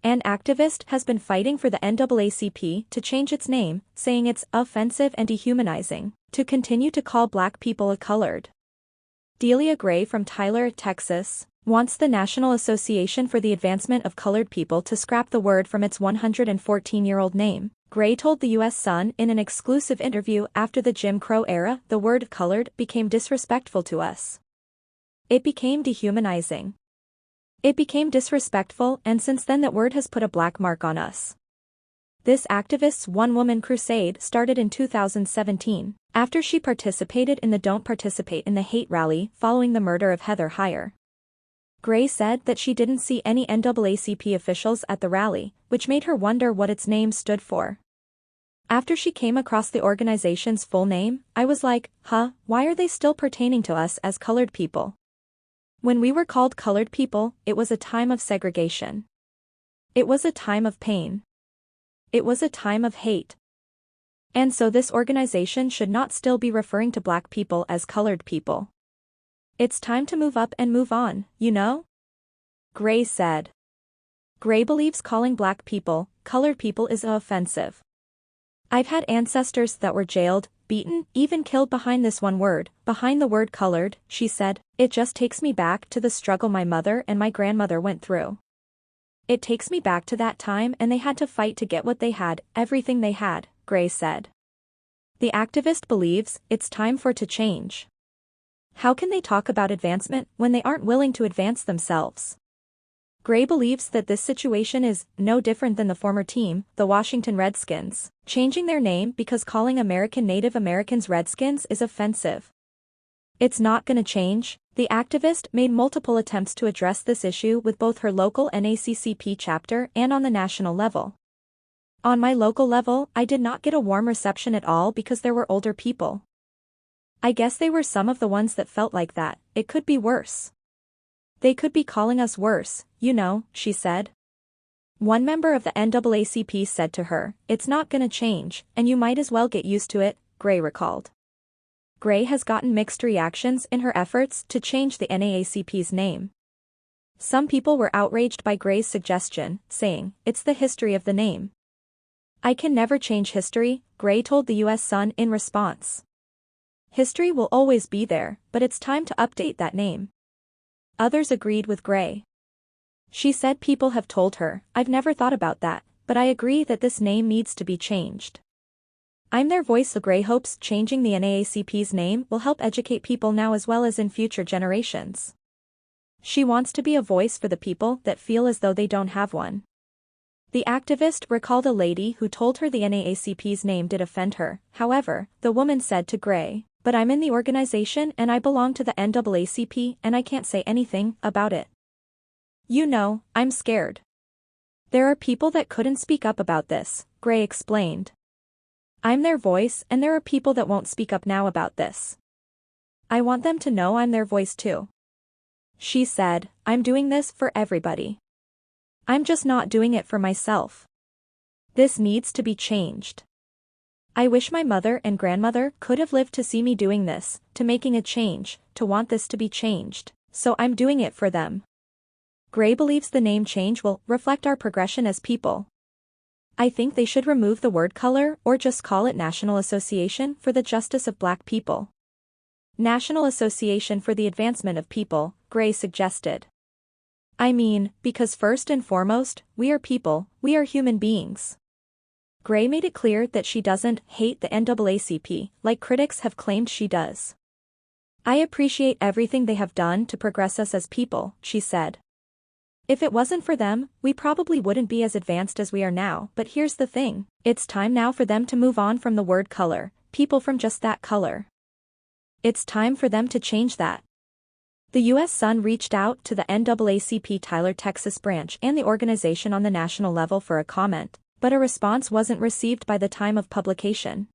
An activist has been fighting for the NAACP to change its name, saying it's offensive and dehumanizing to continue to call Black people a colored. Delia Gray from Tyler, Texas, wants the National Association for the Advancement of Colored People to scrap the word from its 114-year-old name. Gray told the U.S. Sun in an exclusive interview after the Jim Crow era, the word colored became disrespectful to us. It became dehumanizing. It became disrespectful, and since then that word has put a black mark on us. This activist's one-woman crusade started in 2017, after she participated in the Don't Participate in the Hate rally following the murder of Heather Heyer. Gray said that she didn't see any NAACP officials at the rally, which made her wonder what its name stood for. After she came across the organization's full name, I was like, why are they still pertaining to us as colored people? When we were called colored people, it was a time of segregation. It was a time of pain. It was a time of hate. And so this organization should not still be referring to Black people as colored people. It's time to move up and move on, you know? Gray said. Gray believes calling Black people, colored people is offensive. I've had ancestors that were jailed, beaten, even killed behind this one word, behind the word colored, she said. It just takes me back to the struggle my mother and my grandmother went through. It takes me back to that time, and they had to fight to get what they had, everything they had, Gray said. The activist believes it's time for it to change. How can they talk about advancement when they aren't willing to advance themselves? Gray believes that this situation is no different than the former team, the Washington Redskins, changing their name because calling American Native Americans Redskins is offensive. It's not gonna change. The activist made multiple attempts to address this issue with both her local NAACP chapter and on the national level. On my local level, I did not get a warm reception at all because there were older people. I guess they were some of the ones that felt like that. It could be worse. They could be calling us worse, you know, she said. One member of the NAACP said to her, "It's not gonna change, and you might as well get used to it," Gray recalled. Gray has gotten mixed reactions in her efforts to change the NAACP's name. Some people were outraged by Gray's suggestion, saying, "It's the history of the name." "I can never change history," Gray told the U.S. Sun in response. "History will always be there, but it's time to update that name." Others agreed with Gray. She said people have told her, "I've never thought about that, but I agree that this name needs to be changed." I'm their voice. Gray hopes changing the NAACP's name will help educate people now as well as in future generations. She wants to be a voice for the people that feel as though they don't have one. The activist recalled a lady who told her the NAACP's name did offend her. However, the woman said to Gray, "But I'm in the organization and I belong to the NAACP and I can't say anything about it. You know, I'm scared. There are people that couldn't speak up about this," Gray explained. "I'm their voice and there are people that won't speak up now about this. I want them to know I'm their voice too." She said, "I'm doing this for everybody. I'm just not doing it for myself. This needs to be changed. I wish my mother and grandmother could have lived to see me doing this, to making a change, to want this to be changed, so I'm doing it for them." Gray believes the name change will reflect our progression as people. "I think they should remove the word color or just call it National Association for the Justice of Black People. National Association for the Advancement of People," Gray suggested. "I mean, because first and foremost, we are people, we are human beings." Gray made it clear that she doesn't hate the NAACP, like critics have claimed she does. "I appreciate everything they have done to progress us as people," she said. "If it wasn't for them, we probably wouldn't be as advanced as we are now, but here's the thing, it's time now for them to move on from the word color, people from just that color. It's time for them to change that." The U.S. Sun reached out to the NAACP Tyler, Texas branch and the organization on the national level for a comment, but a response wasn't received by the time of publication.